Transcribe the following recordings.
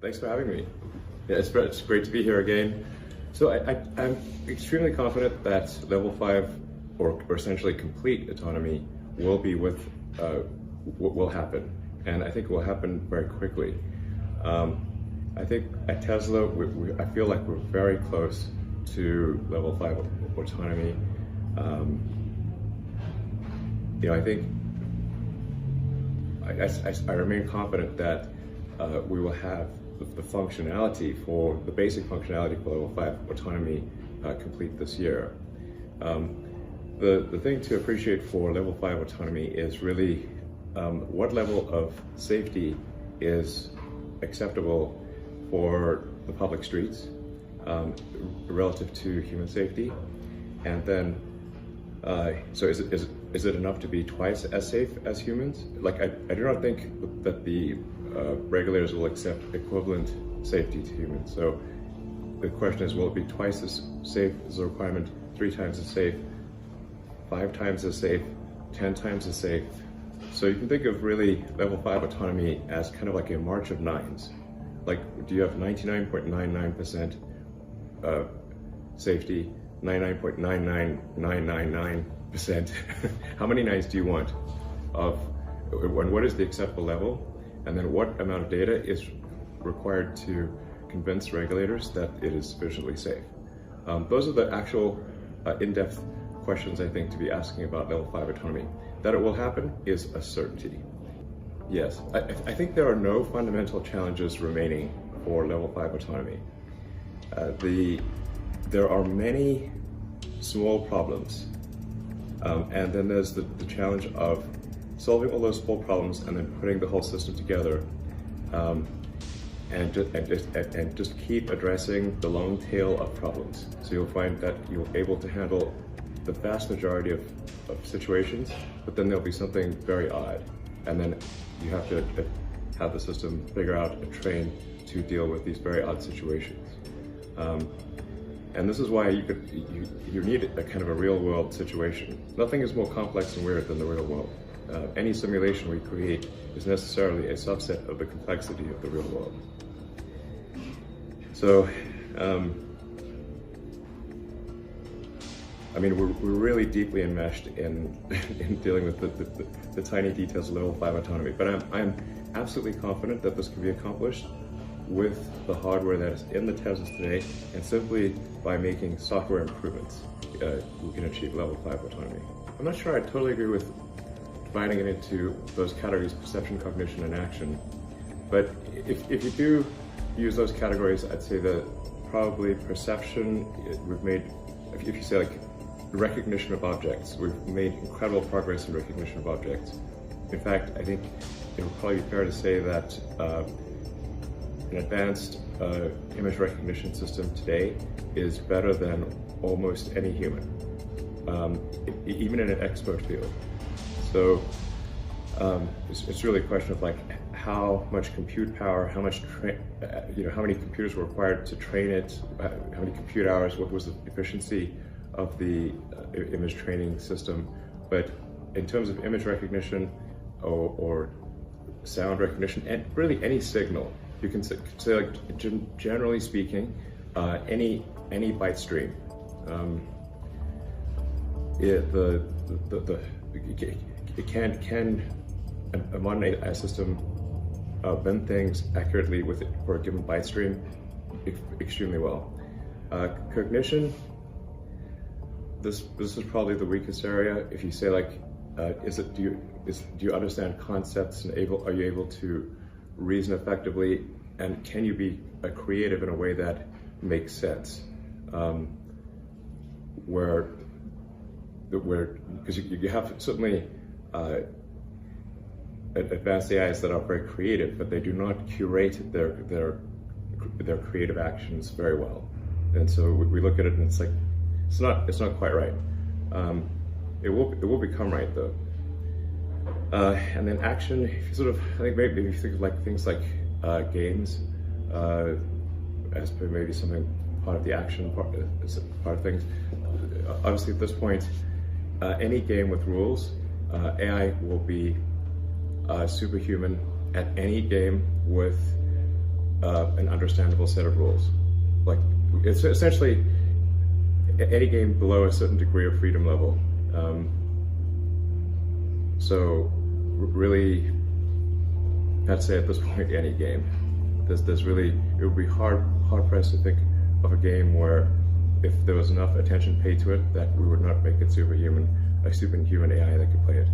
Thanks for having me. Yeah, it's great to be here again. So I'm extremely confident that level 5 or essentially complete autonomy will happen, and I think it will happen very quickly. I think at Tesla, I feel like we're very close to level 5 autonomy. I think I remain confident that we will have the functionality for the basic functionality for level 5 autonomy complete this year. The thing to appreciate for level 5 autonomy is really what level of safety is acceptable for the public streets relative to human safety, and then so is it enough to be twice as safe as humans? Like I do not think that the regulators will accept equivalent safety to humans. So the question is, will it be twice as safe as a requirement, 3 times as safe, 5 times as safe, 10 times as safe? So you can think of really level 5 autonomy as kind of like a march of nines. Like, do you have 99.99% safety, 99.99999%? How many nines do you want? And what is the acceptable level? And then what amount of data is required to convince regulators that it is sufficiently safe? Those are the actual in-depth questions, I think, to be asking about level 5 autonomy. That it will happen is a certainty. Yes, I think there are no fundamental challenges remaining for level 5 autonomy. There are many small problems, and then there's the challenge of solving all those small problems and then putting the whole system together, and just keep addressing the long tail of problems. So you'll find that you're able to handle the vast majority of situations, but then there'll be something very odd, and then you have to have the system figure out and train to deal with these very odd situations. And this is why you need a kind of a real world situation. Nothing is more complex and weird than the real world. Any simulation we create is necessarily a subset of the complexity of the real world. So, I mean, we're really deeply enmeshed in dealing with the tiny details of level 5 autonomy, but I'm absolutely confident that this can be accomplished with the hardware that is in the Teslas today, and simply by making software improvements, we can achieve level 5 autonomy. I'm not sure I totally agree with dividing it into those categories: perception, cognition, and action. But if you do use those categories, I'd say that probably perception, we've made, if you say like recognition of objects, we've made incredible progress in recognition of objects. In fact, I think it would probably be fair to say that an advanced image recognition system today is better than almost any human, even in an expert field. So it's really a question of like how much compute power, how much how many computers were required to train it, how many compute hours, what was the efficiency of the image training system. But in terms of image recognition or sound recognition, and really any signal, you can say like generally speaking, any byte stream, can a modern AI system bend things accurately for a given byte stream extremely well. Cognition, this is probably the weakest area. If you say like, do you understand concepts and are you able to reason effectively, and can you be creative in a way that makes sense? Because you have certainly advanced AIs that are very creative, but they do not curate their creative actions very well. And so we look at it and it's like, it's not quite right. It will become right though. And then action, if you sort of, I think maybe if you think of like things like games, as maybe something part of the action part of things. Obviously at this point, any game with rules, AI will be superhuman at any game with an understandable set of rules. Like, it's essentially any game below a certain degree of freedom level. So really, I'd say at this point, any game. There's really, it would be hard pressed to think of a game where, if there was enough attention paid to it, that we would not make it superhuman, a superhuman AI that could play it.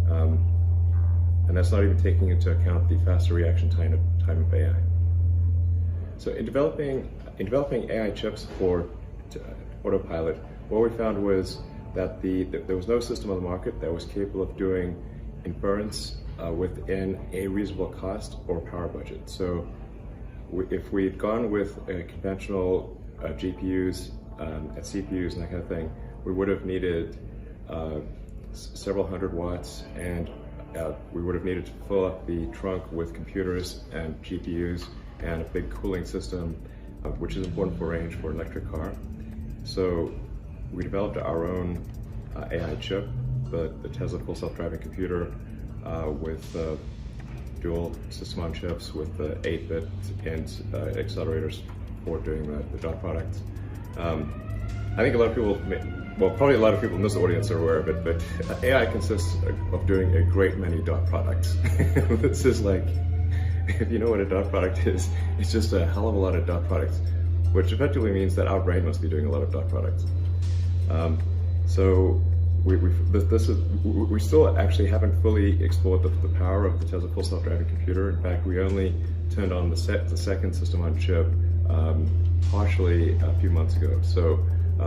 And that's not even taking into account the faster reaction time of AI. So in developing AI chips for autopilot, what we found was that there was no system on the market that was capable of doing inference within a reasonable cost or power budget. So if we'd gone with conventional GPUs and CPUs and that kind of thing, we would have needed several hundred watts, and we would have needed to fill up the trunk with computers and GPUs and a big cooling system, which is important for range for an electric car. So we developed our own AI chip, the Tesla full self-driving computer, with dual system on chips with 8-bit and accelerators for doing the dot product. I think a lot of people, well, probably a lot of people in this audience are aware of it, but AI consists of doing a great many dot products. This is like, if you know what a dot product is, it's just a hell of a lot of dot products, which effectively means that our brain must be doing a lot of dot products. So we still actually haven't fully explored the power of the Tesla full self-driving computer. In fact, we only turned on the second system on chip partially a few months ago. So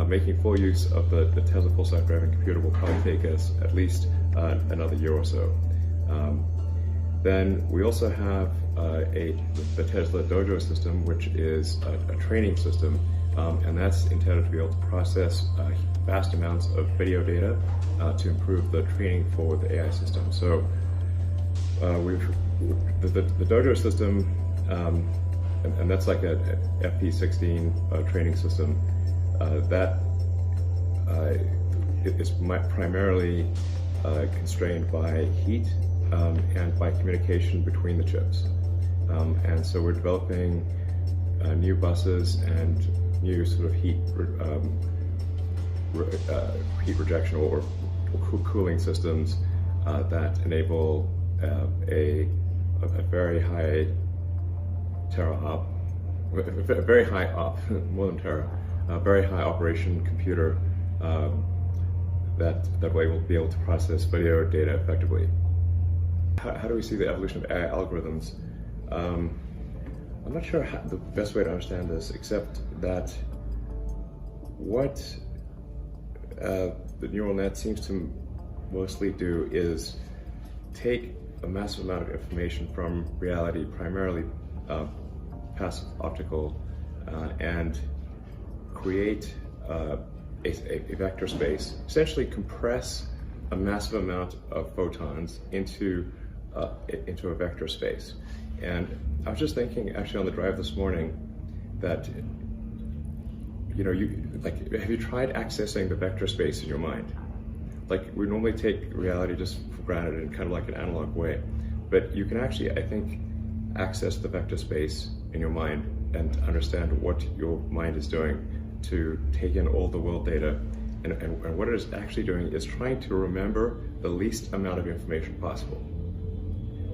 making full use of the Tesla full self-driving computer will probably take us at least another year or so. Then we also have the Tesla Dojo system, which is a training system, and that's intended to be able to process vast amounts of video data to improve the training for the AI system. So the Dojo system, and that's like a FP16 training system, that is primarily constrained by heat and by communication between the chips. And so we're developing new buses and new sort of heat rejection or cooling systems that enable a very high teraop, a very high op, more than tera, a very high operation computer that will be able to process video data effectively. How do we see the evolution of AI algorithms? I'm not sure the best way to understand this, except that what the neural net seems to mostly do is take a massive amount of information from reality, primarily passive optical, and create a vector space, essentially compress a massive amount of photons into a vector space. And I was just thinking, actually, on the drive this morning, that have you tried accessing the vector space in your mind? Like, we normally take reality just for granted in kind of like an analog way, but you can actually, I think, access the vector space in your mind and understand what your mind is doing to take in all the world data. And what it is actually doing is trying to remember the least amount of information possible.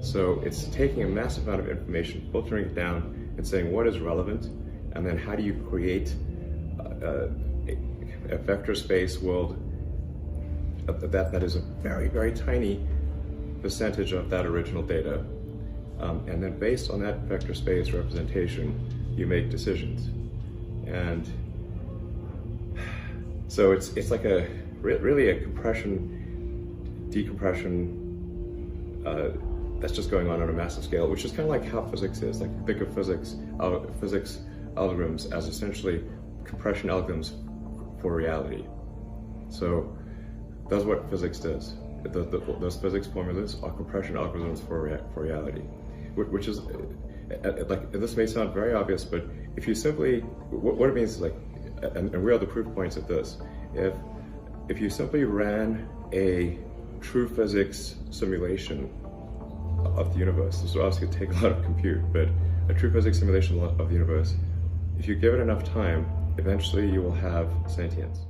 So it's taking a massive amount of information, filtering it down, and saying what is relevant, and then how do you create a vector space world that is a very, very tiny percentage of that original data. And then based on that vector space representation, you make decisions. And so it's like really a compression, decompression that's just going on a massive scale, which is kind of like how physics is. Like, think of physics algorithms as essentially compression algorithms for reality. So that's what physics does. Those physics formulas are compression algorithms for reality, which is like, this may sound very obvious, but if you simply, what it means is like, and we are the proof points of this. If you simply ran a true physics simulation of the universe, this would obviously take a lot of compute, but a true physics simulation of the universe, if you give it enough time, eventually you will have sentience.